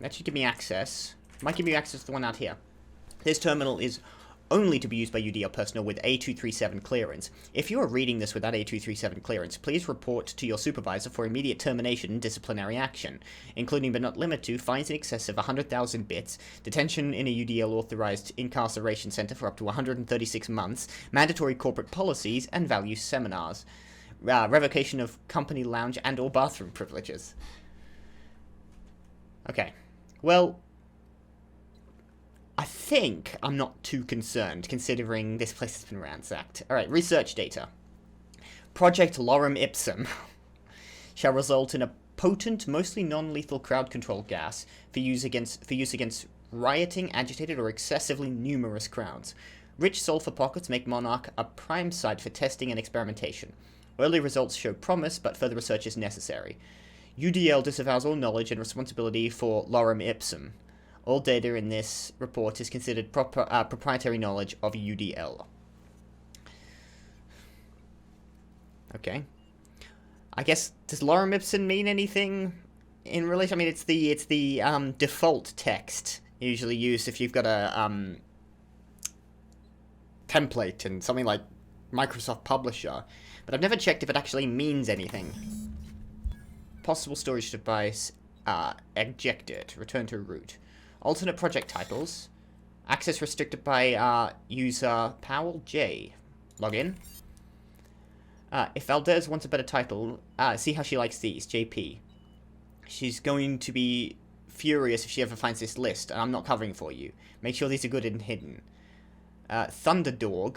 That should give me access. Might give me access to the one out here. This terminal is only to be used by UDL personnel with A237 clearance. If you are reading this without A237 clearance, please report to your supervisor for immediate termination and disciplinary action, including but not limited to fines in excess of 100,000 bits, detention in a UDL-authorized incarceration center for up to 136 months, mandatory corporate policies, and value seminars. Revocation of company lounge and or bathroom privileges. Okay. Well, I think I'm not too concerned, considering this place has been ransacked. Alright, research data. Project Lorem Ipsum shall result in a potent, mostly non-lethal crowd control gas for use against rioting, agitated, or excessively numerous crowds. Rich sulfur pockets make Monarch a prime site for testing and experimentation. Early results show promise, but further research is necessary. UDL disavows all knowledge and responsibility for Lorem Ipsum. All data in this report is considered proprietary knowledge of UDL. Okay. I guess, does Lorem Ipsum mean anything in relation? I mean, it's the default text usually used if you've got a template in something like Microsoft Publisher, but I've never checked if it actually means anything. Possible storage device ejected. Return to root. Alternate project titles. Access restricted by user Powell J. Login. If Valdez wants a better title, see how she likes these. JP. She's going to be furious if she ever finds this list, and I'm not covering for you. Make sure these are good and hidden. Thunderdog.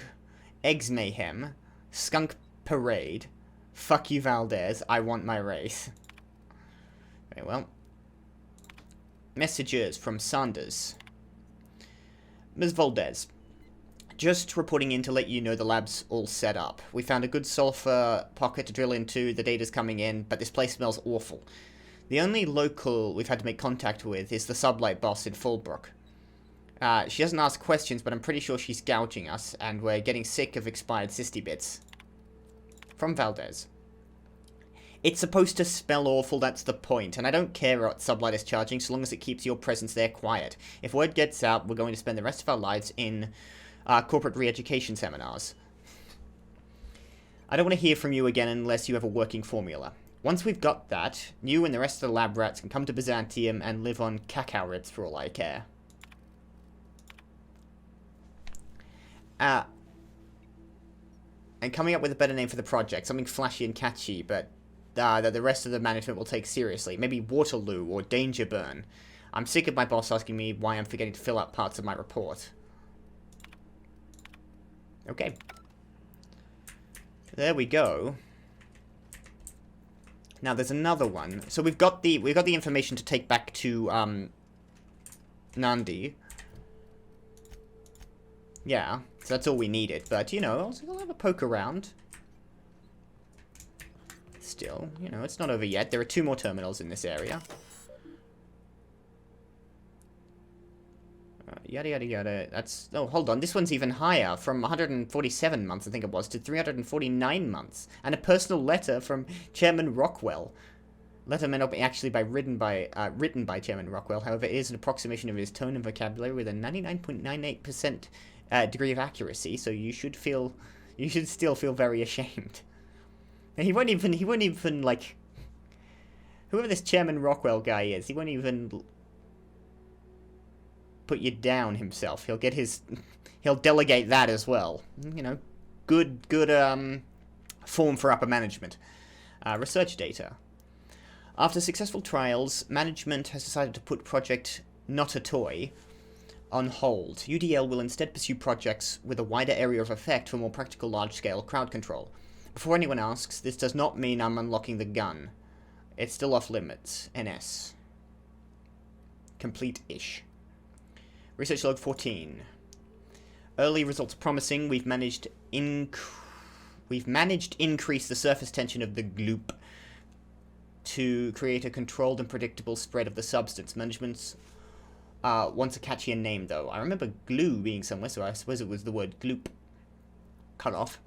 Eggs Mayhem. Skunk Parade. Fuck you, Valdez. I want my race. Very well. Messages from Sanders. Ms. Valdez, just reporting in to let you know the lab's all set up. We found a good sulfur pocket to drill into, the data's coming in, but this place smells awful. The only local we've had to make contact with is the sublight boss in Fallbrook. She doesn't ask questions, but I'm pretty sure she's gouging us, and we're getting sick of expired Sisty bits. From Valdez. It's supposed to smell awful, that's the point, and I don't care what Sublight is charging so long as it keeps your presence there quiet. If word gets out, we're going to spend the rest of our lives in corporate re-education seminars. I don't want to hear from you again unless you have a working formula. Once we've got that, you and the rest of the lab rats can come to Byzantium and live on cacao ribs for all I care. And coming up with a better name for the project, something flashy and catchy, but that the rest of the management will take seriously. Maybe Waterloo or Danger Burn. I'm sick of my boss asking me why I'm forgetting to fill out parts of my report. Okay. There we go. Now there's another one. So we've got the information to take back to Nandi. Yeah, so that's all we needed. But you know, I'll have a poke around. Still, you know, it's not over yet. There are 2 more terminals in this area. Yada yada yada. That's... Oh, hold on. This one's even higher. From 147 months, I think it was, to 349 months. And a personal letter from Chairman Rockwell. Letter may not be actually written by Chairman Rockwell. However, it is an approximation of his tone and vocabulary with a 99.98% degree of accuracy. So you should still feel very ashamed. And he won't even, like, whoever this Chairman Rockwell guy is, he won't even put you down himself. He'll delegate that as well. You know, good form for upper management. Research data. After successful trials, management has decided to put Project Not a Toy on hold. UDL will instead pursue projects with a wider area of effect for more practical large-scale crowd control. Before anyone asks, this does not mean I'm unlocking the gun. It's still off limits. NS. Complete-ish. Research log 14. Early results promising. We've managed increase the surface tension of the gloop to create a controlled and predictable spread of the substance. Management's wants a catchier name, though. I remember glue being somewhere, so I suppose it was the word gloop. Cut off.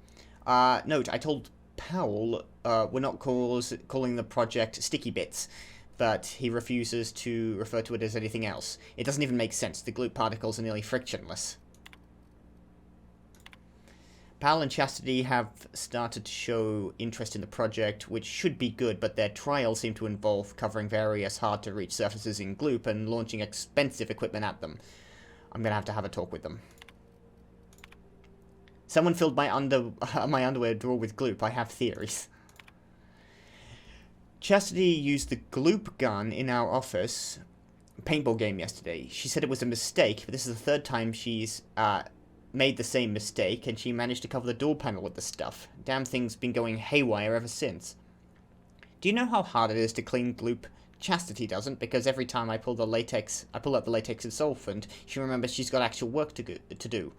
Note, I told Powell we're not calling the project Sticky Bits, but he refuses to refer to it as anything else. It doesn't even make sense. The gloop particles are nearly frictionless. Pal and Chastity have started to show interest in the project, which should be good, but their trials seem to involve covering various hard-to-reach surfaces in gloop and launching expensive equipment at them. I'm gonna have a talk with them. Someone filled my underwear drawer with gloop. I have theories. Chastity used the gloop gun in our office paintball game yesterday. She said it was a mistake, but this is the third time she's made the same mistake, and she managed to cover the door panel with the stuff. Damn thing's been going haywire ever since. Do you know how hard it is to clean gloop? Chastity doesn't, because every time I pull out the latex and solvent, she remembers she's got actual work to do.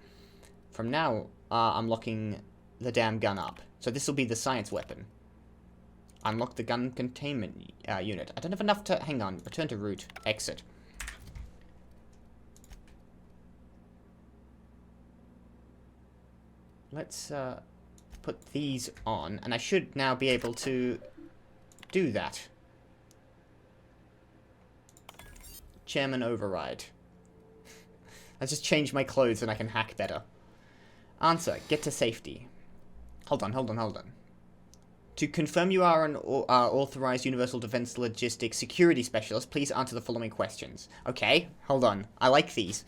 From now, I'm locking the damn gun up. So this will be the science weapon. Unlock the gun containment unit. I don't have enough to... Hang on. Return to root. Exit. Let's put these on, and I should now be able to do that. Chairman override. Let's just change my clothes and I can hack better. Answer. Get to safety. Hold on. To confirm you are an authorized Universal Defense Logistics Security Specialist, please answer the following questions. Okay, hold on. I like these.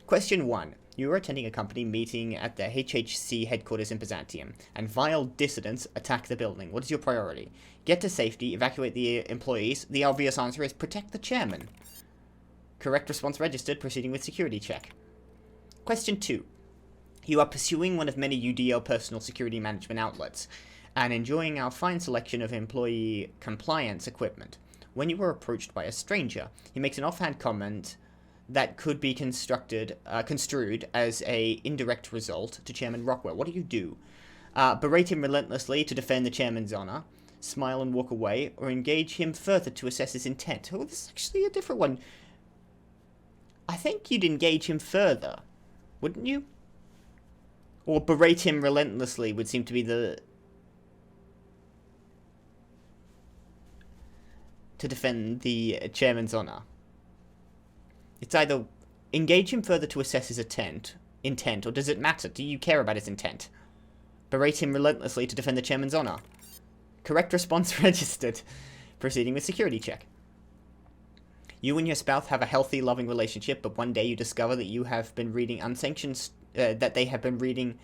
Question 1. You are attending a company meeting at the HHC headquarters in Byzantium, and vile dissidents attack the building. What is your priority? Get to safety, evacuate the employees. The obvious answer is protect the chairman. Correct response registered, proceeding with security check. Question 2. You are pursuing one of many UDL personal security management outlets, and enjoying our fine selection of employee compliance equipment. When you were approached by a stranger, he makes an offhand comment that could be construed as a indirect result to Chairman Rockwell. What do? Berate him relentlessly to defend the chairman's honor, smile and walk away, or engage him further to assess his intent. Oh, this is actually a different one. I think you'd engage him further, wouldn't you? Or berate him relentlessly would seem to be the... to defend the chairman's honor. It's either engage him further to assess his intent, or does it matter? Do you care about his intent? Berate him relentlessly to defend the chairman's honor. Correct response registered. Proceeding with security check. You and your spouse have a healthy, loving relationship, but one day you discover that you have been reading that they have been reading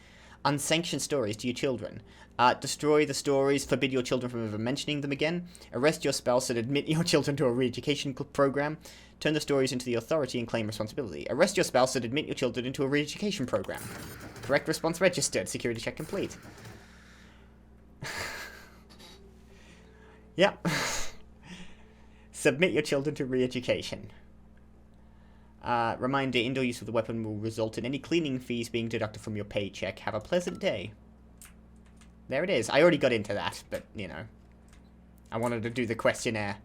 unsanctioned stories to your children. Destroy the stories, forbid your children from ever mentioning them again, arrest your spouse and admit your children to a re-education program, turn the stories into the authority and claim responsibility. Arrest your spouse and admit your children into a re-education program. Correct response registered. Security check complete. Yep. Submit your children to re-education. Reminder, indoor use of the weapon will result in any cleaning fees being deducted from your paycheck. Have a pleasant day. There it is. I already got into that, but, you know. I wanted to do the questionnaire.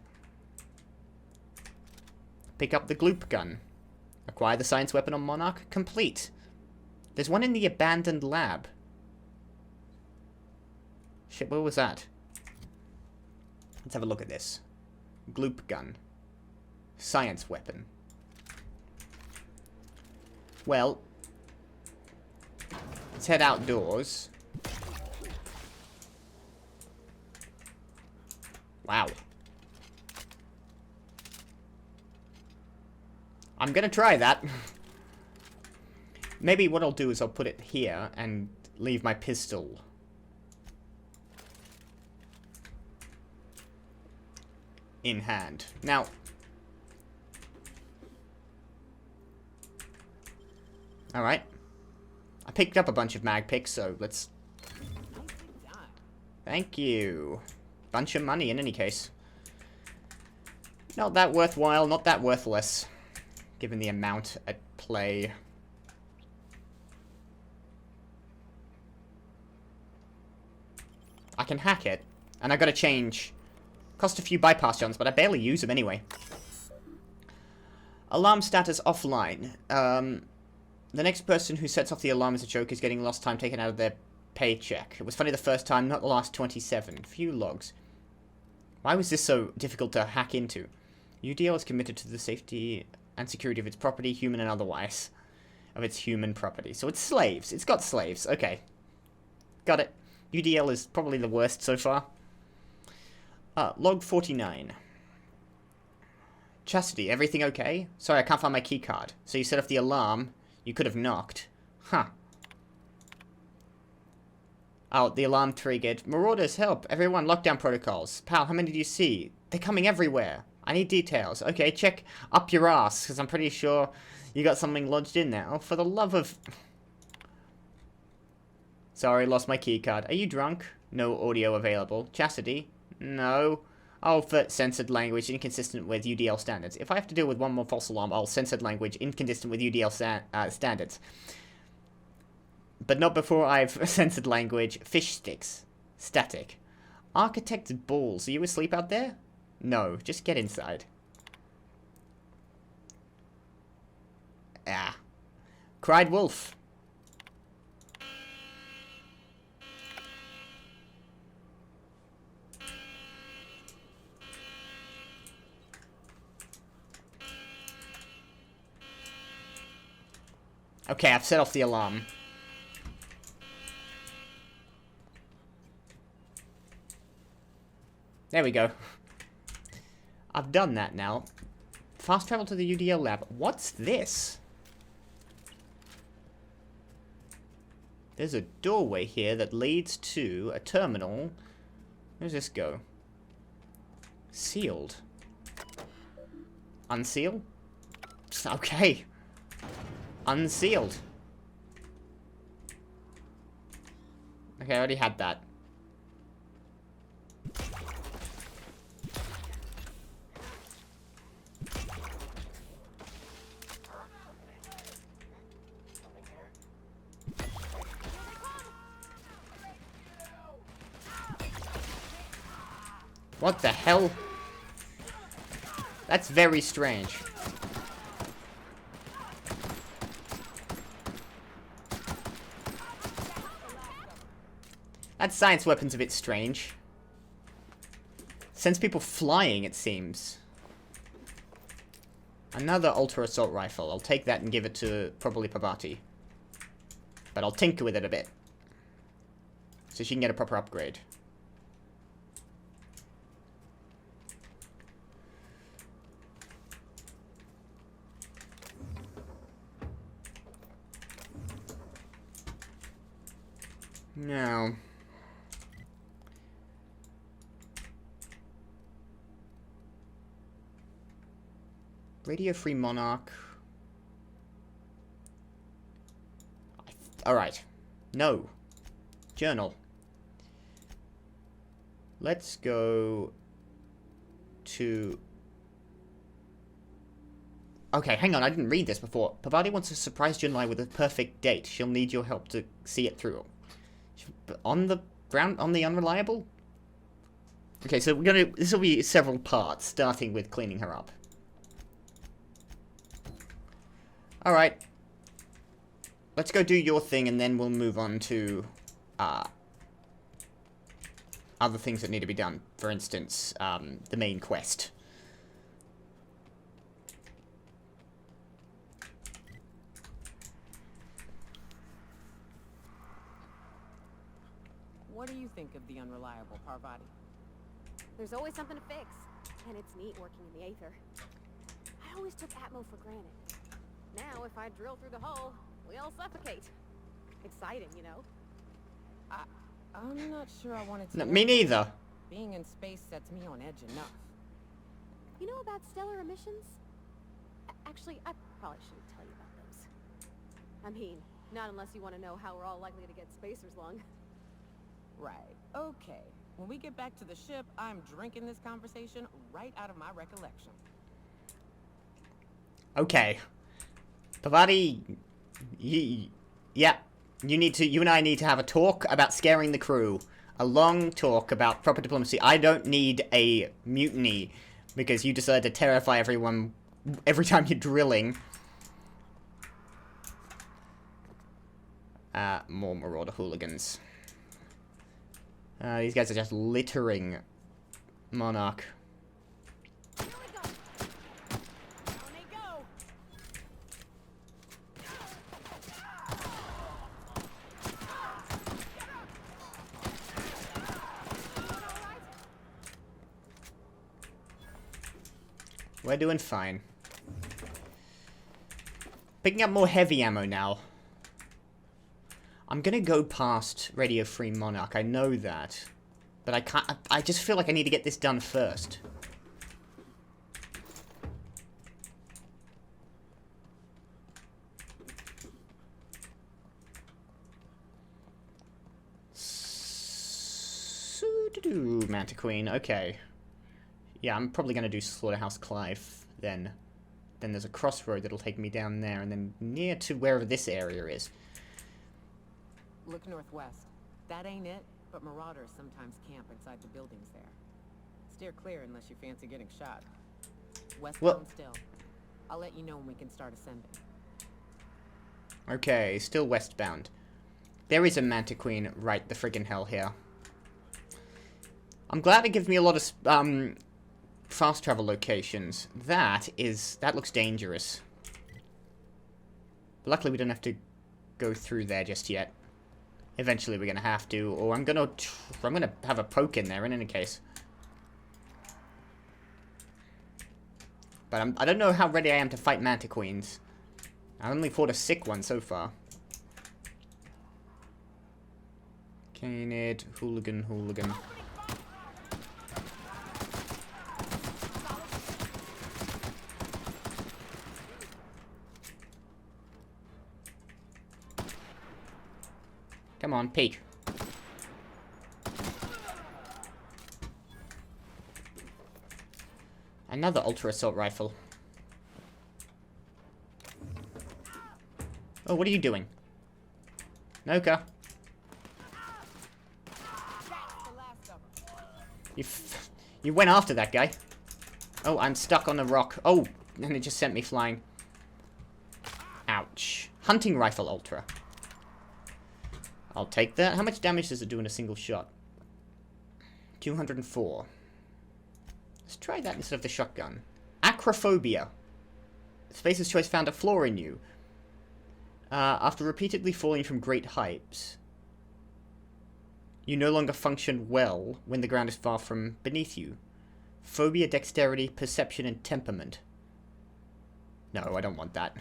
Pick up the gloop gun. Acquire the science weapon on Monarch. Complete. There's one in the abandoned lab. Shit, what was that? Let's have a look at this. Gloop gun. Science weapon. Well, let's head outdoors. Wow. I'm gonna try that. Maybe what I'll do is I'll put it here and leave my pistol in hand. Now, alright. I picked up a bunch of mag picks, so let's... Thank you. Bunch of money in any case. Not that worthwhile, not that worthless, given the amount at play. I can hack it, and I gotta change. Cost a few bypass jumps, but I barely use them anyway. Alarm status offline. The next person who sets off the alarm as a joke is getting lost time taken out of their paycheck. It was funny the first time, not the last 27. Few logs. Why was this so difficult to hack into? UDL is committed to the safety and security of its property, human and otherwise. Of its human property. So it's slaves. It's got slaves. Okay. Got it. UDL is probably the worst so far. Log 49. Chastity, everything okay? Sorry, I can't find my key card. So you set off the alarm. You could have knocked. Huh. Oh, the alarm triggered. Marauders, help. Everyone, lockdown protocols. Pal, how many do you see? They're coming everywhere. I need details. Okay, check up your ass, because I'm pretty sure you got something lodged in there. Oh, for the love of... Sorry, lost my key card. Are you drunk? No audio available. Chastity? No. Oh, for censored language inconsistent with UDL standards. If I have to deal with one more false alarm, I'll censored language inconsistent with UDL standards. But not before I've censored language. Fish sticks. Static. Architect's balls. Are you asleep out there? No, just get inside. Ah. Cried wolf. Okay, I've set off the alarm. There we go. I've done that now. Fast travel to the UDL lab. What's this? There's a doorway here that leads to a terminal. Where does this go? Sealed. Unseal? Okay. Unsealed. Okay, I already had that. What the hell? That's very strange. That science weapon's a bit strange. Sends people flying, it seems. Another ultra assault rifle. I'll take that and give it to probably Pavati. But I'll tinker with it a bit. So she can get a proper upgrade. Now, Radio Free Monarch. Alright. No. Journal. Let's go to... Okay, hang on, I didn't read this before. Pavati wants to surprise Junlai with a perfect date. She'll need your help to see it through. On the ground, on the unreliable? Okay, so we're gonna, this will be several parts, starting with cleaning her up. Alright. Let's go do your thing, and then we'll move on to, other things that need to be done. For instance, the main quest. What do you think of the unreliable, Parvati? There's always something to fix, and it's neat working in the Aether. I always took Atmo for granted. Now, if I drill through the hull, we all suffocate. Exciting, you know? I'm not sure I wanted to... No, me neither. Being in space sets me on edge enough. You know about stellar emissions? Actually, I probably shouldn't tell you about those. I mean, not unless you want to know how we're all likely to get spacers lung. Right. Okay. When we get back to the ship, I'm drinking this conversation right out of my recollection. Okay. Pavati, yeah, you and I need to have a talk about scaring the crew. A long talk about proper diplomacy. I don't need a mutiny because you decide to terrify everyone every time you're drilling. More Marauder hooligans. These guys are just littering Monarch. Here we go. Down they go. We're doing fine. Picking up more heavy ammo now. I'm gonna go past Radio Free Monarch, I know that. But I can't, I just feel like I need to get this done first. Manta Queen, okay. Yeah, I'm probably gonna do Slaughterhouse Clive then. Then there's a crossroad that'll take me down there, and then near to wherever this area is. Look northwest. That ain't it, but marauders sometimes camp inside the buildings there. Steer clear unless you fancy getting shot. Westbound still. I'll let you know when we can start ascending. Okay, still westbound. There is a Manta Queen right the friggin' hell here. I'm glad it gives me a lot of fast travel locations. That looks dangerous. But luckily we don't have to go through there just yet. Eventually we're gonna have to, or I'm gonna have a poke in there in any case. But I don't know how ready I am to fight Manta Queens. I only fought a sick one so far. Canid, hooligan. Come on, peek. Another ultra assault rifle. Oh, what are you doing? Noka. You went after that guy. Oh, I'm stuck on a rock. Oh, and it just sent me flying. Ouch. Hunting rifle ultra. I'll take that. How much damage does it do in a single shot? 204. Let's try that instead of the shotgun. Acrophobia. Space's Choice found a flaw in you. After repeatedly falling from great heights, you no longer function well when the ground is far from beneath you. Phobia, dexterity, perception, and temperament. No, I don't want that.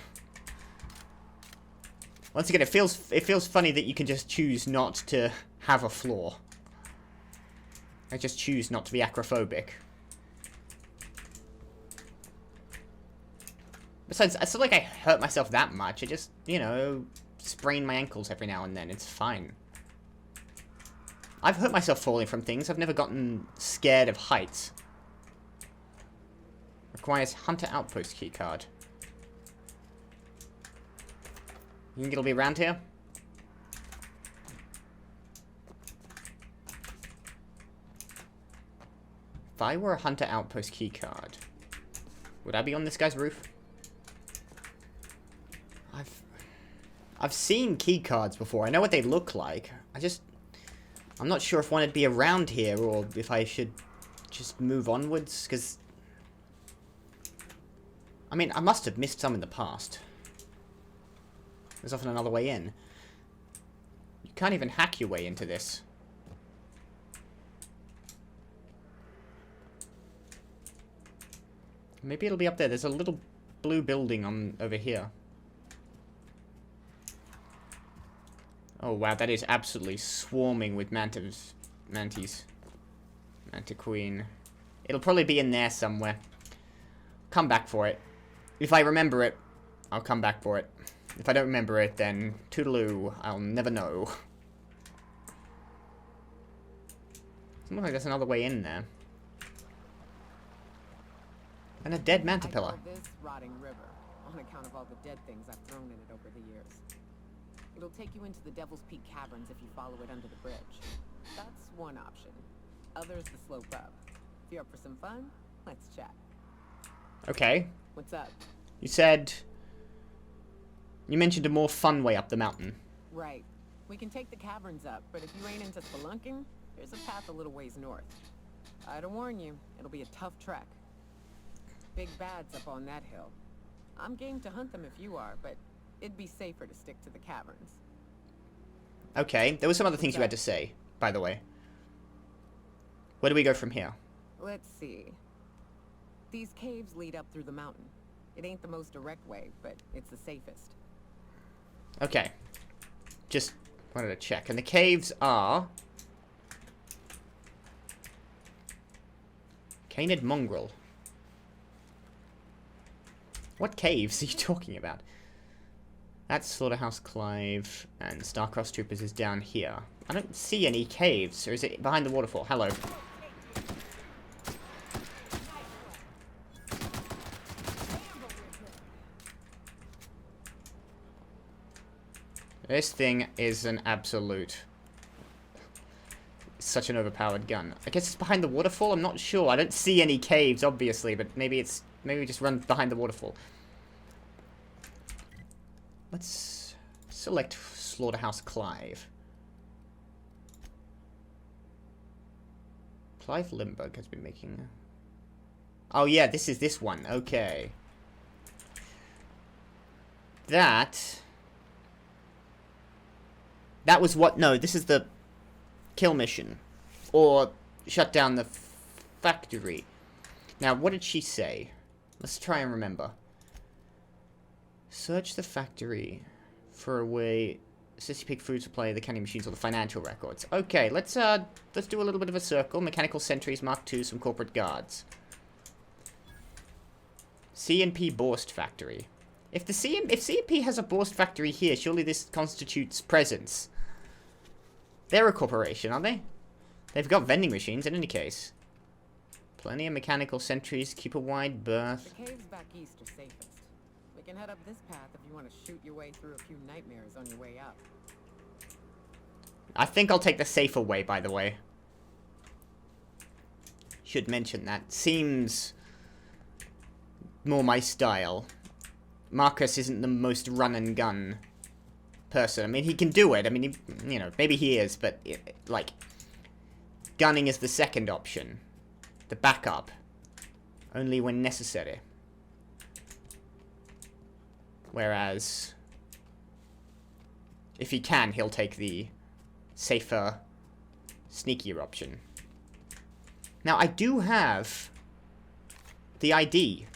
Once again, it feels funny that you can just choose not to have a flaw. I just choose not to be acrophobic. Besides, it's not like I hurt myself that much. I just, you know, sprain my ankles every now and then. It's fine. I've hurt myself falling from things. I've never gotten scared of heights. Requires Hunter Outpost keycard. You think it'll be around here? If I were a Hunter Outpost keycard, would I be on this guy's roof? I've seen keycards before. I know what they look like. I'm not sure if one would be around here or if I should just move onwards, because I mean, I must have missed some in the past. There's often another way in. You can't even hack your way into this. Maybe it'll be up there. There's a little blue building over here. Oh wow, that is absolutely swarming with mantis. Manta Queen. It'll probably be in there somewhere. Come back for it. If I remember it, I'll come back for it. If I don't remember it, then toodaloo, I'll never know. Seems like there's another way in there. And a dead mantipilla. I know this rotting river on account of all the dead things I've thrown in it over the years. It'll take you into the Devil's Peak Caverns if you follow it under the bridge. That's one option. Other's the slope up. If you're up for some fun, let's chat. Okay. What's up? You mentioned a more fun way up the mountain. Right. We can take the caverns up, but if you ain't into spelunking, there's a path a little ways north. I'd warn you, it'll be a tough trek. Big bad's up on that hill. I'm game to hunt them if you are, but it'd be safer to stick to the caverns. Okay, there were some other things you had to say, by the way. Where do we go from here? Let's see. These caves lead up through the mountain. It ain't the most direct way, but it's the safest. Okay. Just wanted to check. And the caves are... Canid Mongrel. What caves are you talking about? That's Slaughterhouse Clive, and Starcross Troopers is down here. I don't see any caves, or is it behind the waterfall? Hello. This thing is an absolute... Such an overpowered gun. I guess it's behind the waterfall? I'm not sure. I don't see any caves, obviously, but maybe it's... Maybe we just run behind the waterfall. Let's select Slaughterhouse Clive. Clive Limburg has been making... Oh yeah, this is this one. Okay. That was what... No, this is the kill mission. Or shut down the factory. Now, what did she say? Let's try and remember. Search the factory for a way... Sissy Pig food supply, the candy machines, or the financial records. Okay, let's do a little bit of a circle. Mechanical sentries, Mark II, some corporate guards. C&P Borst factory. If C&P has a Borst factory here, surely this constitutes presence. They're a corporation, aren't they? They've got vending machines in any case. Plenty of mechanical sentries, keep a wide berth. The caves back east are safest. We can head up this path if you want to shoot your way through a few nightmares on your way up. I think I'll take the safer way, by the way. Should mention that. Seems more my style. Marcus isn't the most run and gun person. I mean, he can do it. I mean, you know, maybe he is, but, like, gunning is the second option. The backup. Only when necessary. Whereas, if he can, he'll take the safer, sneakier option. Now, I do have the ID.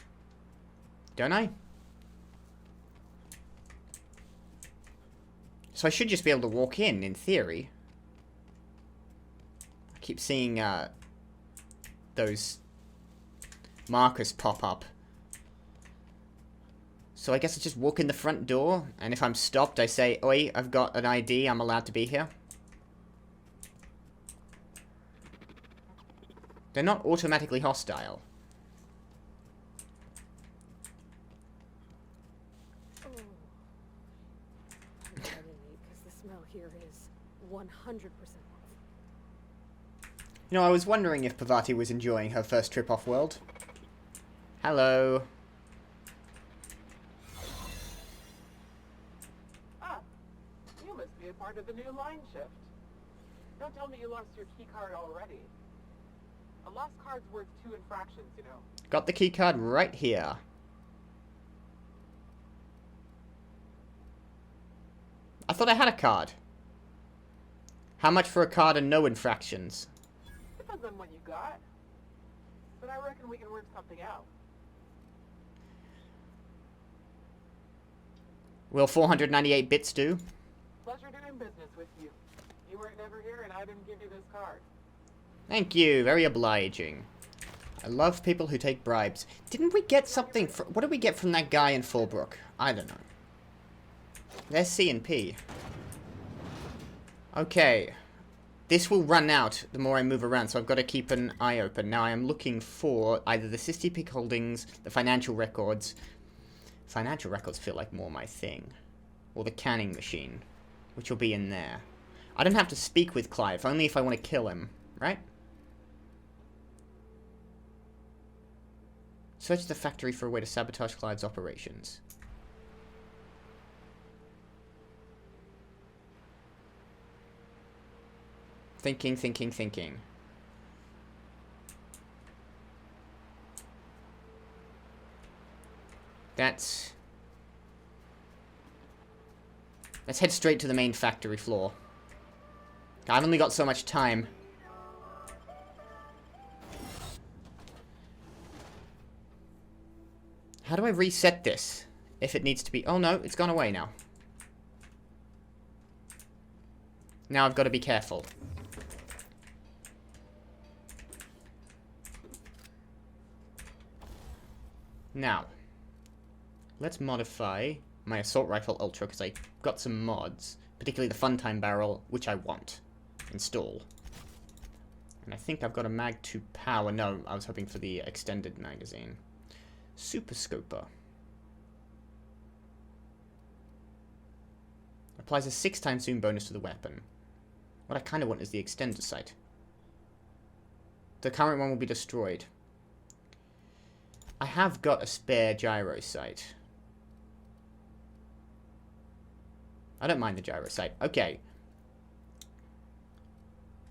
Don't I? So I should just be able to walk in theory. I keep seeing those markers pop up. So I guess I just walk in the front door, and if I'm stopped, I say, "Oi, I've got an ID, I'm allowed to be here." They're not automatically hostile. Oh. I'm dreading it because the smell here is 100% off. You know, I was wondering if Pavati was enjoying her first trip off-world. Hello. You must be a part of the new line shift. Don't tell me you lost your key card already. A lost card's worth 2 infractions, you know. Got the key card right here. I thought I had a card. How much for a card and no infractions? Depends on what you got. But I reckon we can work something out. Will 498 bits do? Pleasure doing business with you. You weren't never here and I didn't give you this card. Thank you, very obliging. I love people who take bribes. Didn't we get something what did we get from that guy in Fallbrook? I don't know. There's C&P. Okay. This will run out the more I move around, so I've got to keep an eye open. Now I am looking for either the City Peak Holdings, the financial records. Financial records feel like more my thing. Or the canning machine, which will be in there. I don't have to speak with Clive, only if I want to kill him, right? Search the factory for a way to sabotage Clive's operations. Thinking. Let's head straight to the main factory floor. I've only got so much time. How do I reset this? If it needs to be... Oh no, it's gone away now. Now I've got to be careful. Now, let's modify my assault rifle ultra because I got some mods, particularly the funtime barrel, which I want. Install. And I think I've got a mag to power. No, I was hoping for the extended magazine. Super Scoper. Applies a 6x zoom bonus to the weapon. What I kind of want is the extender sight. The current one will be destroyed. I have got a spare gyro sight. I don't mind the gyro sight. Okay.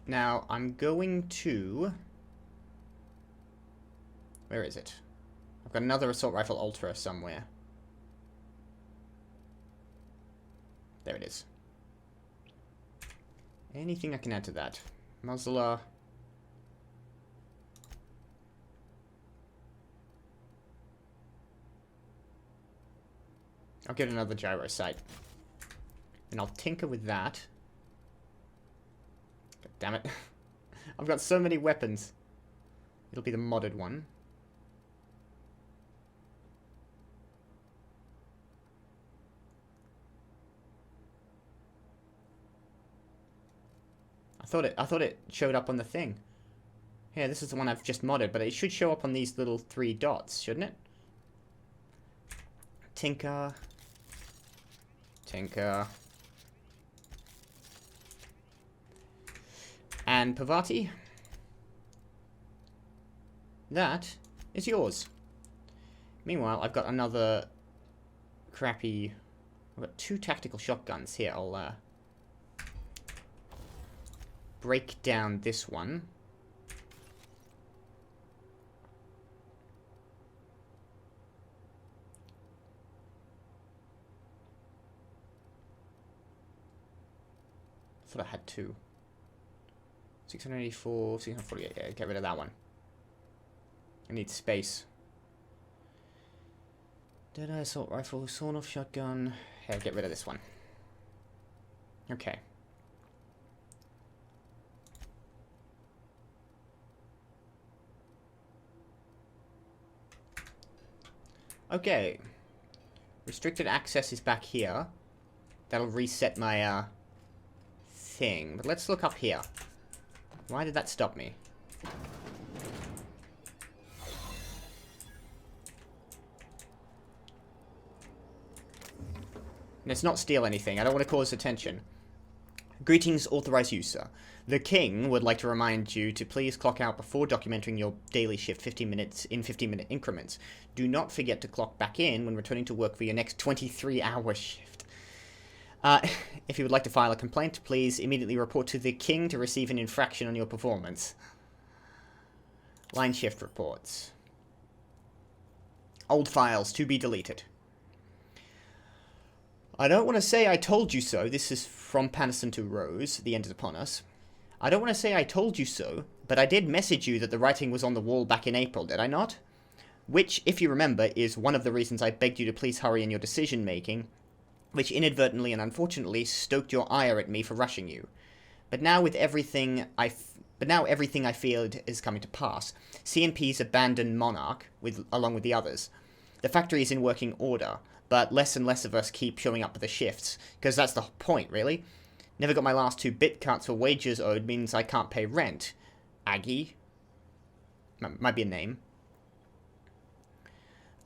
Now, I'm going to... Where is it? I've got another assault rifle ultra somewhere. There it is. Anything I can add to that? Muzzler. I'll get another gyro sight. And I'll tinker with that. God damn it. I've got so many weapons. It'll be the modded one. I thought it showed up on the thing. Yeah, this is the one I've just modded, but it should show up on these little 3 dots, shouldn't it? Tinker. Tinker. And Pavati. That is yours. Meanwhile, I've got another crappy... I've got 2 tactical shotguns here. I'll break down this one. I thought I had 2. 684, 648, yeah, get rid of that one. I need space. Deadeye assault rifle, sawn-off shotgun. Yeah, get rid of this one. Okay. Okay. Restricted access is back here. That'll reset my, thing. But let's look up here. Why did that stop me? Let's not steal anything. I don't want to cause attention. Greetings, authorized user. The King would like to remind you to please clock out before documenting your daily shift 15 minutes in 15-minute increments. Do not forget to clock back in when returning to work for your next 23-hour shift. If you would like to file a complaint, please immediately report to the King to receive an infraction on your performance. Line shift reports. Old files to be deleted. I don't want to say I told you so. This is from Patterson to Rose. The end is upon us. I don't want to say I told you so, but I did message you that the writing was on the wall back in April, did I not? Which, if you remember, is one of the reasons I begged you to please hurry in your decision-making, which inadvertently and unfortunately stoked your ire at me for rushing you. But now everything I feared is coming to pass. CNP's abandoned Monarch, along with the others. The factory is in working order, but less and less of us keep showing up for the shifts, because that's the point, really. Never got my last 2 bit cuts for wages owed means I can't pay rent. Aggie. Might be a name.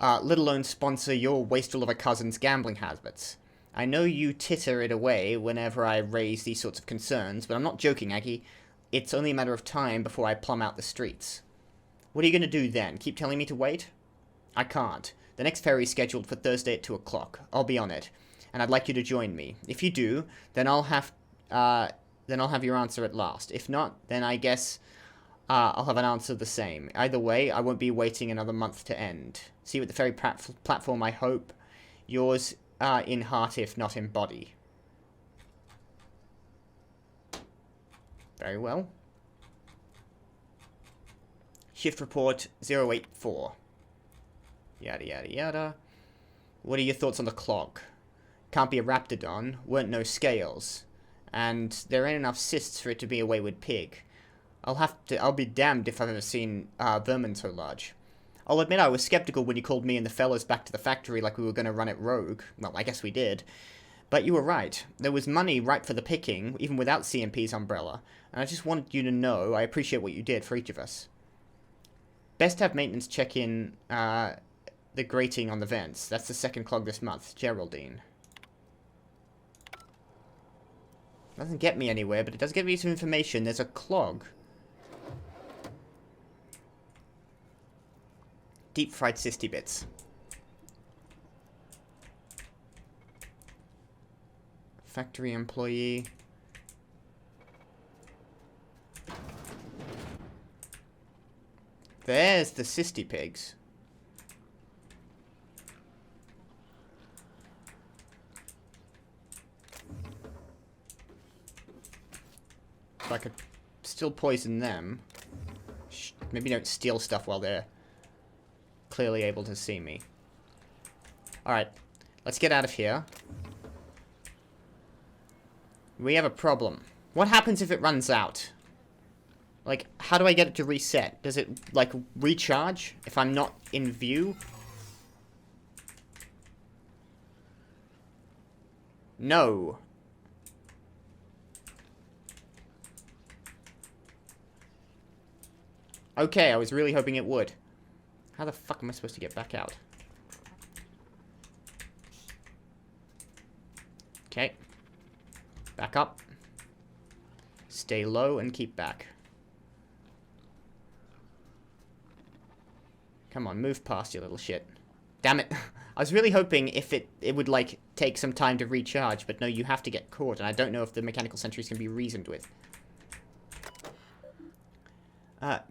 Let alone sponsor your wasteful of a cousin's gambling habits. I know you titter it away whenever I raise these sorts of concerns, but I'm not joking, Aggie. It's only a matter of time before I plumb out the streets. What are you going to do then? Keep telling me to wait? I can't. The next ferry is scheduled for Thursday at 2 o'clock. I'll be on it, and I'd like you to join me. If you do, then I'll have your answer at last. If not, then I guess I'll have an answer the same. Either way, I won't be waiting another month to end. See you at the ferry platform, I hope. Yours in heart, if not in body. Very well. Shift report 084. Yada yada yada. What are your thoughts on the clock? Can't be a raptidon, weren't no scales. And there ain't enough cysts for it to be a wayward pig. I'll be damned if I've ever seen vermin so large. I'll admit I was skeptical when you called me and the fellas back to the factory like we were going to run it rogue. Well, I guess we did. But you were right. There was money ripe for the picking, even without CMP's umbrella. And I just wanted you to know I appreciate what you did for each of us. Best to have maintenance check in the grating on the vents. That's the second clog this month. Geraldine. Doesn't get me anywhere, but it does give me some information. There's a clog. Deep fried cysty bits. Factory employee. There's the cysty pigs. So I could still poison them. Maybe don't steal stuff while they're clearly able to see me. Alright, let's get out of here. We have a problem. What happens if it runs out? Like, how do I get it to reset? Does it, like, recharge if I'm not in view? No. Okay, I was really hoping it would. How the fuck am I supposed to get back out? Okay. Back up. Stay low and keep back. Come on, move past, you little shit. Damn it. I was really hoping if it would, like, take some time to recharge, but no, you have to get caught, and I don't know if the mechanical sentries can be reasoned with.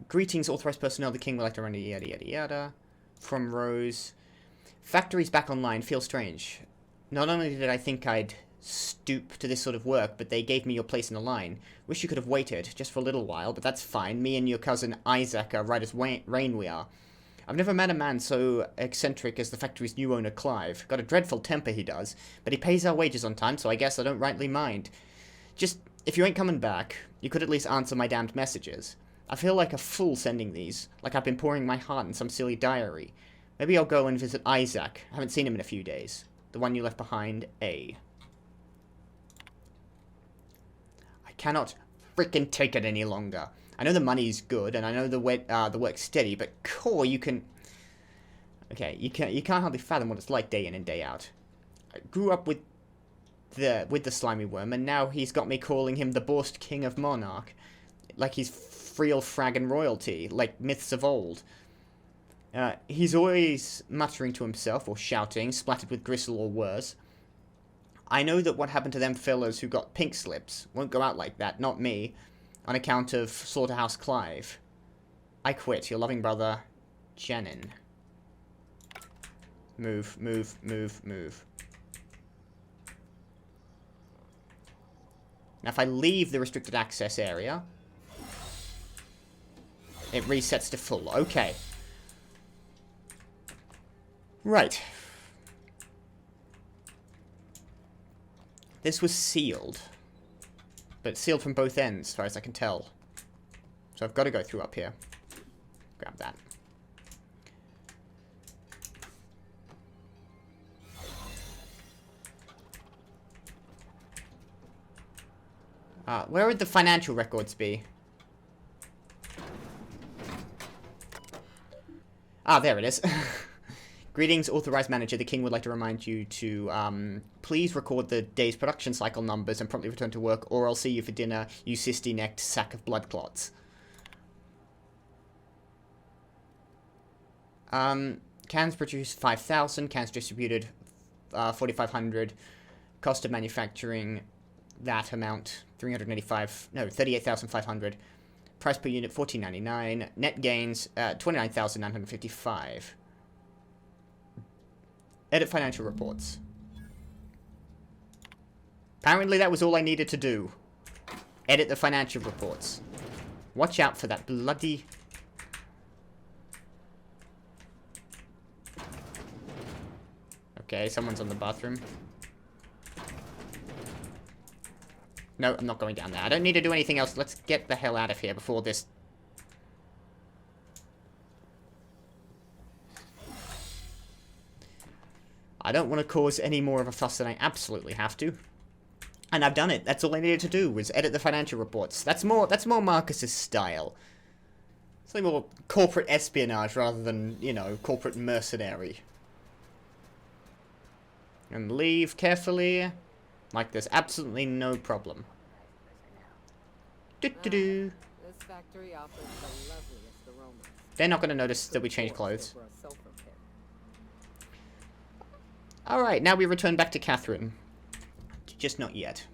Greetings, authorized personnel. The king would like to run yada yada yada. From Rose. Factory's back online. Feels strange. Not only did I think I'd stoop to this sort of work, but they gave me your place in the line. Wish you could have waited, just for a little while, but that's fine. Me and your cousin Isaac are right as rain we are. I've never met a man so eccentric as the factory's new owner, Clive. Got a dreadful temper, he does, but he pays our wages on time, so I guess I don't rightly mind. Just, if you ain't coming back, you could at least answer my damned messages. I feel like a fool sending these, like I've been pouring my heart in some silly diary. Maybe I'll go and visit Isaac. I haven't seen him in a few days. The one you left behind, A. I cannot frickin' take it any longer. I know the money's good, and I know the work's steady, but core, you can... Okay, you can't hardly fathom what it's like day in and day out. I grew up with the slimy worm, and now he's got me calling him the Borst King of Monarch. Like he's real fraggin' royalty, like myths of old. He's always muttering to himself, or shouting, splattered with gristle or worse. I know that what happened to them fellas who got pink slips won't go out like that, not me, on account of Slaughterhouse Clive. I quit, your loving brother, Janin. Move, move, move, move. Now if I leave the restricted access area, it resets to full. Okay. Right. This was sealed. But sealed from both ends, as far as I can tell. So I've got to go through up here. Grab that. Where would the financial records be? Ah, there it is. Greetings, authorized manager. The king would like to remind you to, please record the day's production cycle numbers and promptly return to work, or I'll see you for dinner, you cysty-necked sack of blood clots. Cans produced 5,000, cans distributed 4,500, cost of manufacturing that amount 38,500. Price per unit, $14.99. Net gains, 29,955. Edit financial reports. Apparently that was all I needed to do. Edit the financial reports. Watch out for that bloody... Okay, someone's on the bathroom. No, I'm not going down there. I don't need to do anything else. Let's get the hell out of here before this... I don't want to cause any more of a fuss than I absolutely have to. And I've done it. That's all I needed to do, was edit the financial reports. That's more Marcus's style. It's like more corporate espionage rather than, you know, corporate mercenary. And leave carefully. Like there's absolutely no problem. Do-do-do. This factory offers the loveliest aromas. They're not going to notice that we changed clothes. Alright, now we return back to Catherine. Just not yet.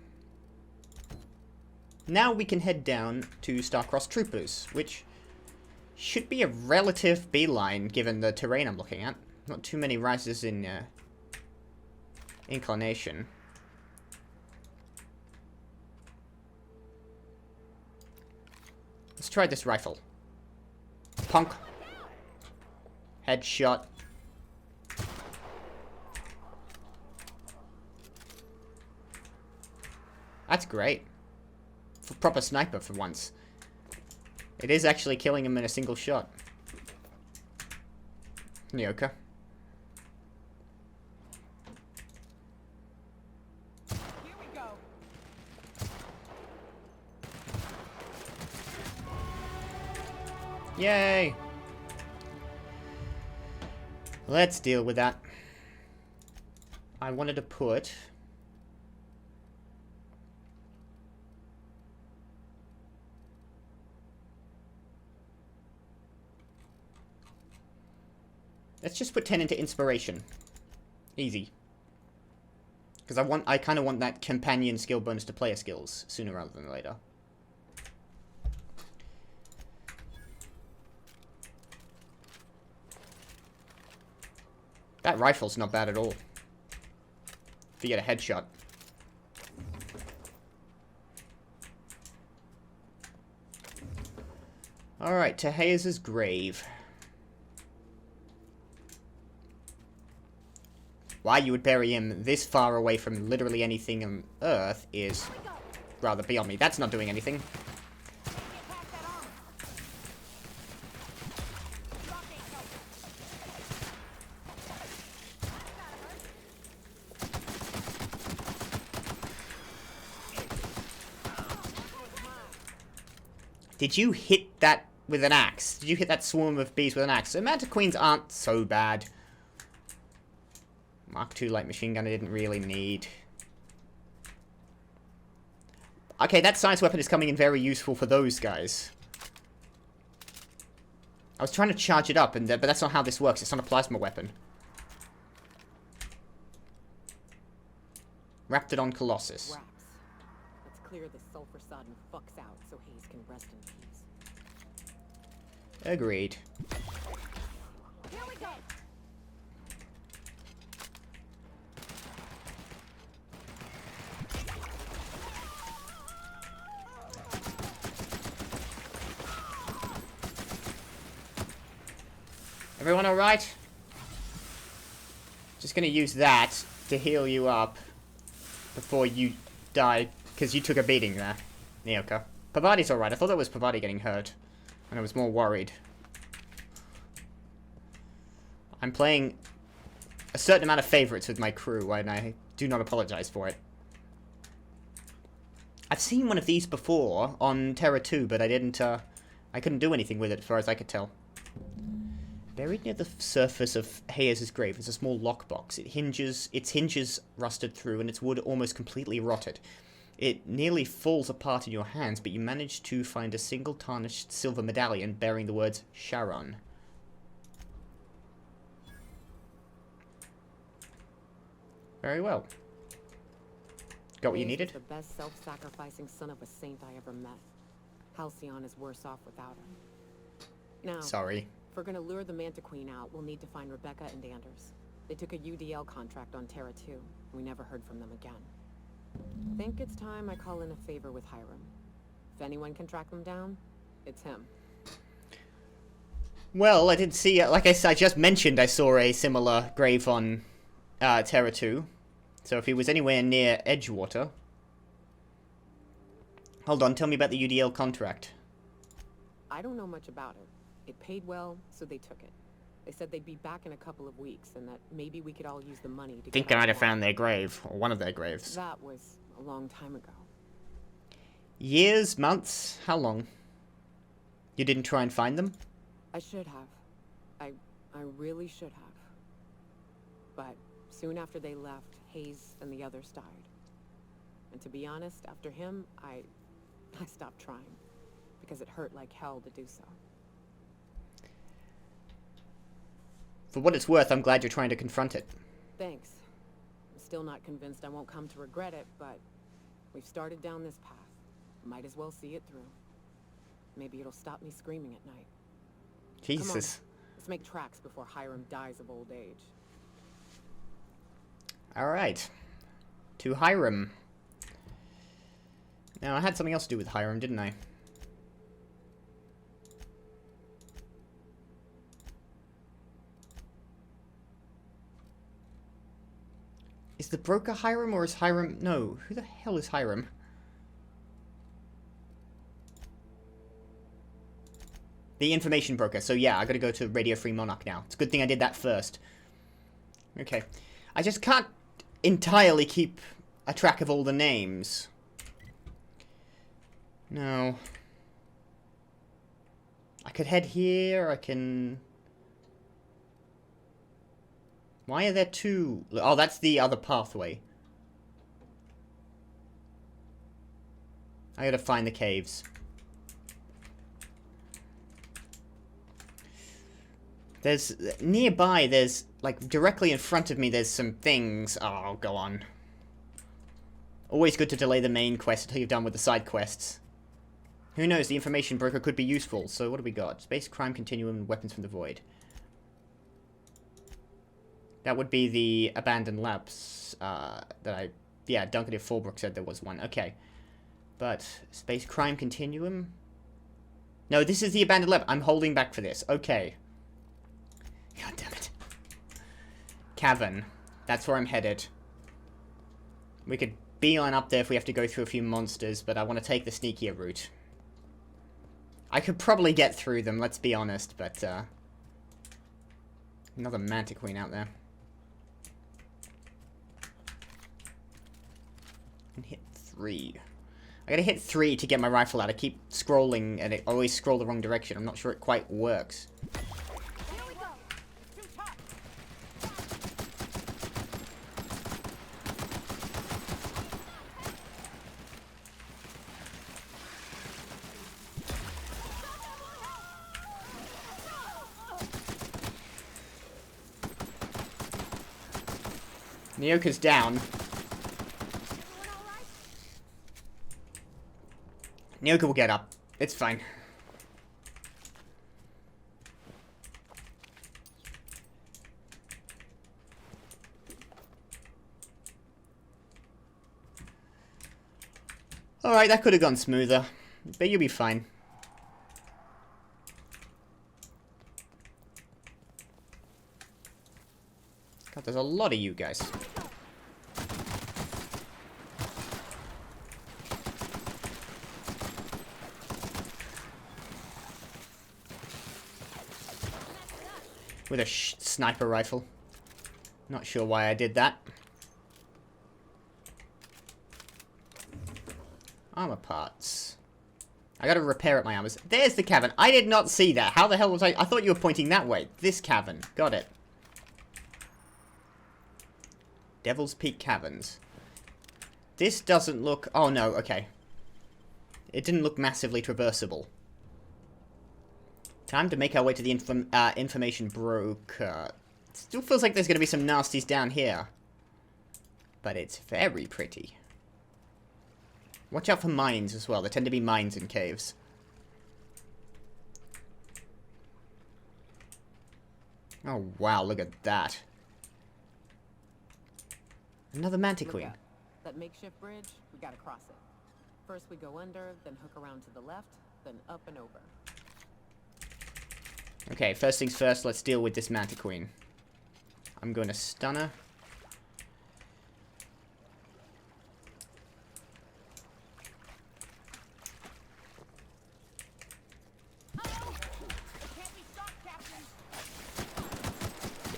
Now we can head down to Starcross Troopers, which should be a relative beeline given the terrain I'm looking at. Not too many rises in inclination. Let's try this rifle. Punk. Headshot. That's great. For proper sniper for once. It is actually killing him in a single shot. Nyoka. Here we go. Yay! Let's deal with that. I wanted to put... Let's just put 10 into inspiration. Easy. Because I kind of want that companion skill bonus to player skills sooner rather than later. That rifle's not bad at all. If you get a headshot. Alright, to Hayes' grave. Why you would bury him this far away from literally anything on Earth is rather beyond me. That's not doing anything. Did you hit that with an axe? Did you hit that swarm of bees with an axe? The Mantiqueens aren't so bad. Mark II light machine gun I didn't really need. Okay, that science weapon is coming in very useful for those guys. I was trying to charge it up, but that's not how this works. It's not a plasma weapon. Raptidon Colossus. Wraps. Let's clear the sulfur-sodden fucks out so Hayes can rest in peace. Agreed. Here we go. Everyone alright? Just gonna use that to heal you up before you die, because you took a beating there, Nyoka. Pavadi's alright. I thought that was Pavadi getting hurt, and I was more worried. I'm playing a certain amount of favorites with my crew, and I do not apologize for it. I've seen one of these before on Terra 2, but I couldn't do anything with it as far as I could tell. Buried near the surface of Hayes' grave is a small lockbox. Its hinges rusted through, and its wood almost completely rotted. It nearly falls apart in your hands, but you manage to find a single tarnished silver medallion bearing the words Sharon. Very well. Got what you Hayes needed? is the best self-sacrificing son of a saint I ever met. Halcyon is worse off without him. Now, Sorry. if we're gonna lure the Manta Queen out, we'll need to find Rebecca and Anders. They took a UDL contract on Terra 2. We never heard from them again. Think it's time I call in a favor with Hiram. If anyone can track them down, it's him. Well, I did see, like I just mentioned, I saw a similar grave on Terra 2. So if he was anywhere near Edgewater... Hold on, tell me about the UDL contract. I don't know much about it. It paid well, so they took it. They said they'd be back in a couple of weeks, and that maybe we could all use the money to I think get I out might have more. found their grave, or one of their graves. That was a long time ago. Years? Months? How long? You didn't try and find them? I should have. I really should have. But soon after they left, Hayes and the others died. And to be honest, after him, I stopped trying. Because it hurt like hell to do so. For what it's worth, I'm glad you're trying to confront it. Thanks. I'm still not convinced I won't come to regret it, but we've started down this path. Might as well see it through. Maybe it'll stop me screaming at night. Jesus. Let's make tracks before Hiram dies of old age. Alright. To Hiram. Now, I had something else to do with Hiram, didn't I? Is the broker Hiram, or is Hiram... No, who the hell is Hiram? The information broker. So yeah, I gotta go to Radio Free Monarch now. It's a good thing I did that first. Okay. I just can't entirely keep a track of all the names. No. I could head here, I can... Why are there two? Oh, that's the other pathway. I gotta find the caves. There's... Nearby, there's... Like, directly in front of me, there's some things. Oh, go on. Always good to delay the main quest until you're done with the side quests. Who knows, the information broker could be useful. So what do we got? Space Crime Continuum and Weapons from the Void. That would be the abandoned labs that I... Yeah, Duncan F. Fallbrook said there was one. Okay. But, Space Crime Continuum? No, this is the abandoned lab. I'm holding back for this. Okay. God damn it. Cavern. That's where I'm headed. We could beeline up there if we have to go through a few monsters, but I want to take the sneakier route. I could probably get through them, let's be honest, but, another Manta Queen out there. And hit 3. I gotta hit 3 to get my rifle out. I keep scrolling, and I always scroll the wrong direction. I'm not sure it quite works. Here we go. Too tough. Nyoka's down. Nyoka will get up. It's fine. Alright, that could have gone smoother. But you'll be fine. God, there's a lot of you guys. With a sniper rifle. Not sure why I did that. Armor parts. I gotta repair at my armors. There's the cavern. I did not see that. How the hell was I thought you were pointing that way. This cavern. Got it. Devil's Peak Caverns. This doesn't look... Oh, no. Okay. It didn't look massively traversable. Time to make our way to the information broker. Still feels like there's going to be some nasties down here. But it's very pretty. Watch out for mines as well. There tend to be mines in caves. Oh, wow, look at that. Another Look mantiqueen. up. That makeshift bridge, we gotta cross it. First we go under, then hook around to the left, then up and over. Okay, first things first, let's deal with this mantiqueen. I'm going to stun her.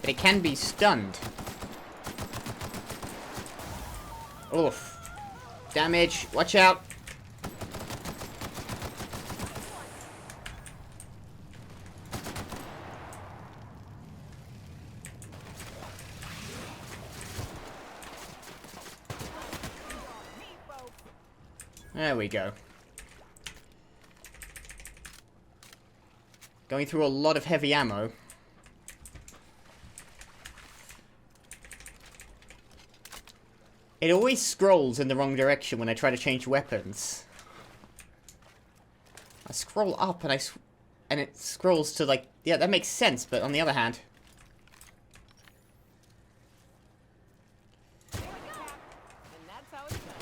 But it can be stunned. Oof. Damage. Watch out. There we go. Going through a lot of heavy ammo. It always scrolls in the wrong direction when I try to change weapons. I scroll up and and it scrolls to like, yeah, that makes sense, but on the other hand. And that's how it's done.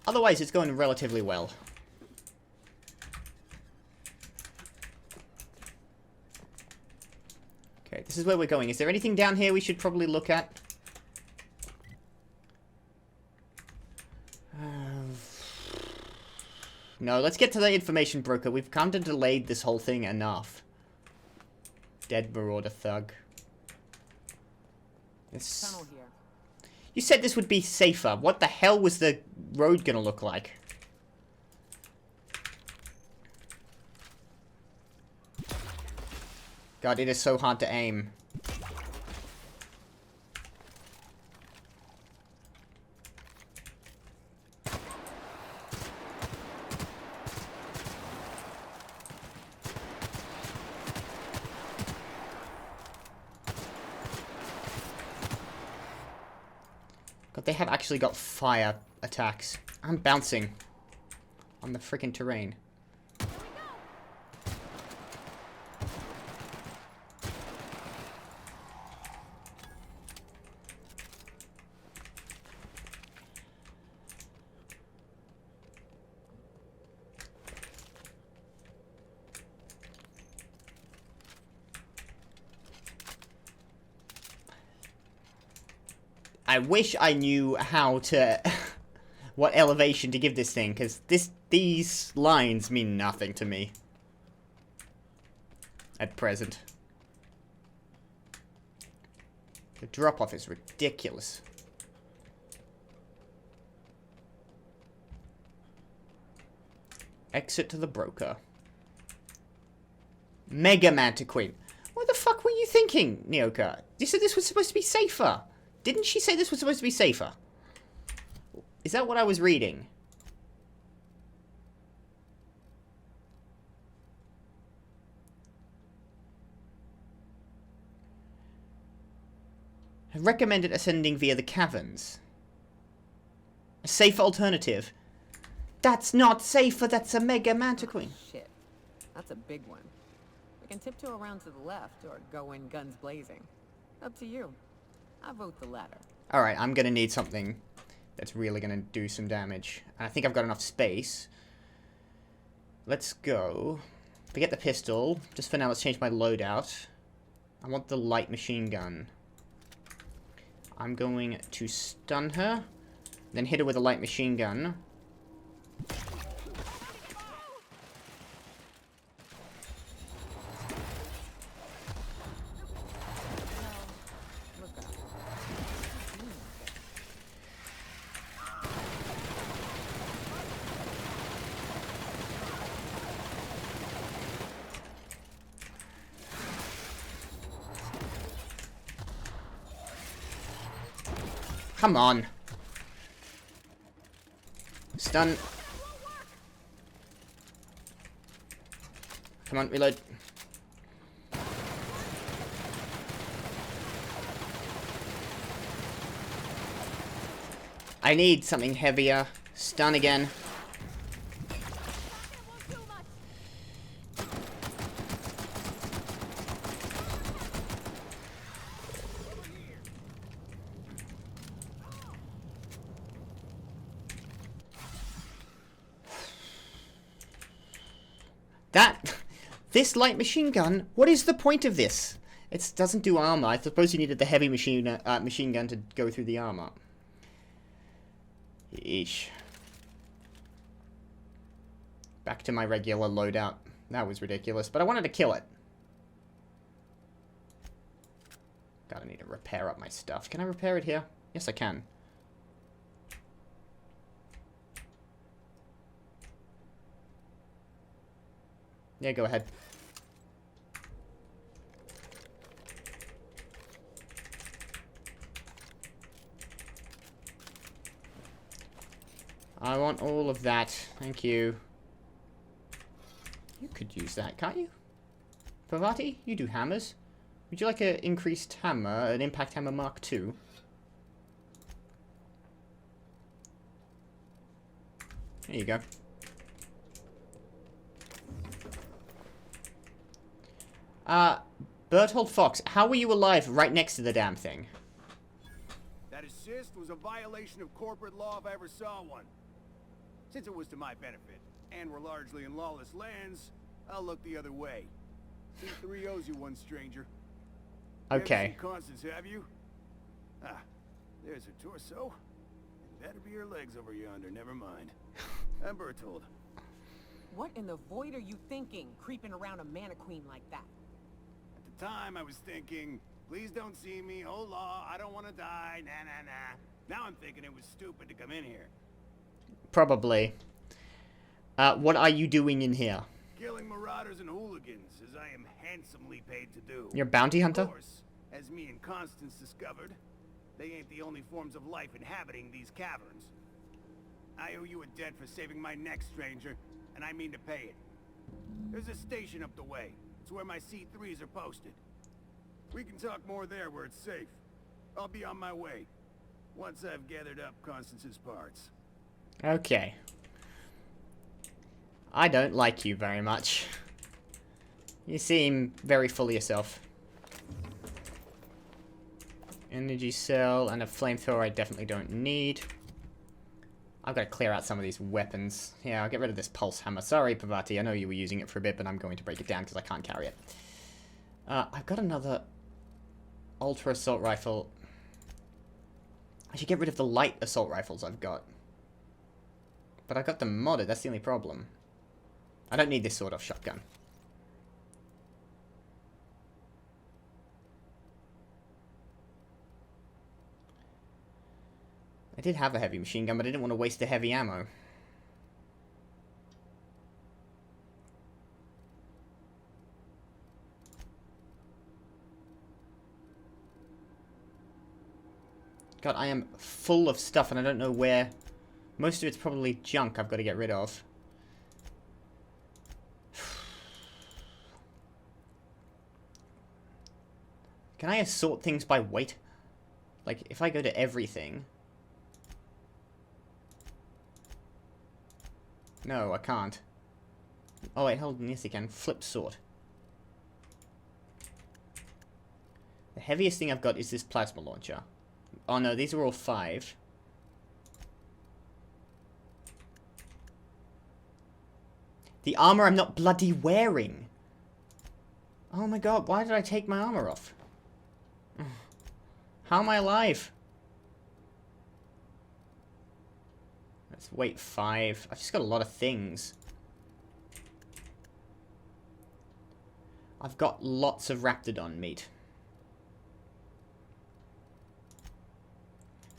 Otherwise, it's going relatively well. Okay, this is where we're going. Is there anything down here we should probably look at? No, let's get to the information broker. We've kind of delayed this whole thing enough. Dead marauder thug. Tunnel here. You said this would be safer. What the hell was the road gonna look like? God, it is so hard to aim. God, they have actually got fire attacks. I'm bouncing on the freaking terrain. I wish I knew how to... what elevation to give this thing, because these lines mean nothing to me. At present. The drop-off is ridiculous. Exit to the broker. Mega Mantiqueen. What the fuck were you thinking, Nyoka? You said this was supposed to be safer. Didn't she say this was supposed to be safer? Is that what I was reading? I recommended ascending via the caverns. A safe alternative. That's not safer, that's a Mega Mantiqueen. Oh, shit. That's a big one. We can tiptoe around to the left or go in guns blazing. Up to you. I vote the latter. Alright, I'm gonna need something that's really gonna do some damage. I think I've got enough space. Let's go. Forget the pistol. Just for now, let's change my loadout. I want the light machine gun. I'm going to stun her, then hit her with a light machine gun. Come on. Stun. Come on, reload. I need something heavier. Stun again. This light machine gun, what is the point of this? It doesn't do armor. I suppose you needed the heavy machine gun to go through the armor. Eesh. Back to my regular loadout. That was ridiculous, but I wanted to kill it. God, I need to repair up my stuff. Can I repair it here? Yes, I can. Yeah, go ahead. I want all of that. Thank you. You could use that, can't you? Pavati, you do hammers. Would you like an increased hammer, an impact hammer Mark II? There you go. Berthold Fox, how were you alive right next to the damn thing? That assist was a violation of corporate law if I ever saw one. Since it was to my benefit, and we're largely in lawless lands, I'll look the other way. C3 owes you one, stranger. Okay. You haven't seen Constance, have you? Ah, there's her torso. It better be her legs over yonder, never mind. I'm Berthold. What in the void are you thinking, creeping around a mannequin like that? At the time, I was thinking, please don't see me, oh law, I don't want to die, nah nah nah. Now I'm thinking it was stupid to come in here. Probably. What are you doing in here? Killing marauders and hooligans, as I am handsomely paid to do. You're a bounty hunter? Of course, as me and Constance discovered, they ain't the only forms of life inhabiting these caverns. I owe you a debt for saving my neck, stranger, and I mean to pay it. There's a station up the way. It's where my C3s are posted. We can talk more there where it's safe. I'll be on my way, once I've gathered up Constance's parts. Okay. I don't like you very much. You seem very full of yourself. Energy cell and a flamethrower I definitely don't need. I've got to clear out some of these weapons. Yeah, I'll get rid of this pulse hammer. Sorry, Pavati, I know you were using it for a bit, but I'm going to break it down because I can't carry it. I've got another ultra assault rifle. I should get rid of the light assault rifles I've got. But I got them modded, that's the only problem. I don't need this sort of shotgun. I did have a heavy machine gun, but I didn't want to waste the heavy ammo. God, I am full of stuff and I don't know where. Most of it's probably junk I've got to get rid of. Can I assort things by weight? Like, if I go to everything... No, I can't. Oh wait, hold on, yes I can. Flip sort. The heaviest thing I've got is this plasma launcher. Oh no, these are all 5. The armor I'm not bloody wearing. Oh my god, why did I take my armor off? How am I alive? Let's wait 5. I've just got a lot of things. I've got lots of Raptidon meat.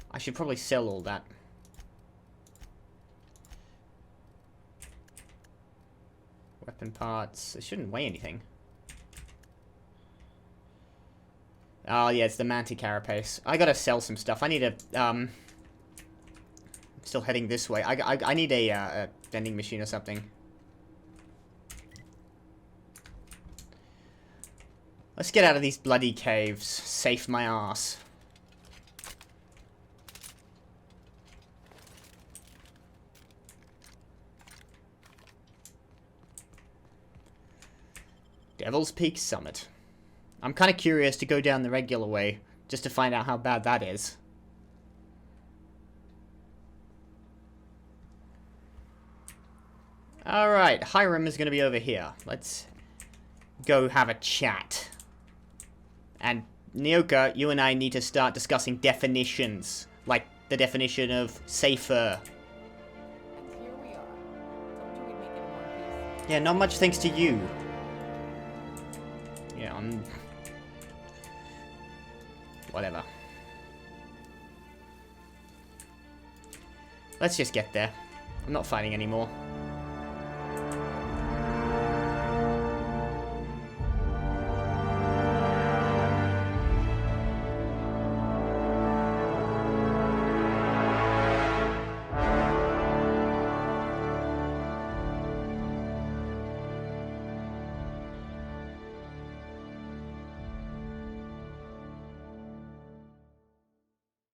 I should probably sell all that. Weapon parts. It shouldn't weigh anything. Oh, yeah, it's the Manti carapace. I gotta sell some stuff. I need a, I'm still heading this way. I need a vending machine or something. Let's get out of these bloody caves. Safe my ass. Devil's Peak Summit. I'm kind of curious to go down the regular way, just to find out how bad that is. Alright, Hiram is going to be over here. Let's go have a chat. And Nyoka, you and I need to start discussing definitions. Like the definition of safer. And here we are. Told you we'd make it in one piece. Yeah, not much thanks to you. Yeah, whatever. Let's just get there. I'm not fighting anymore.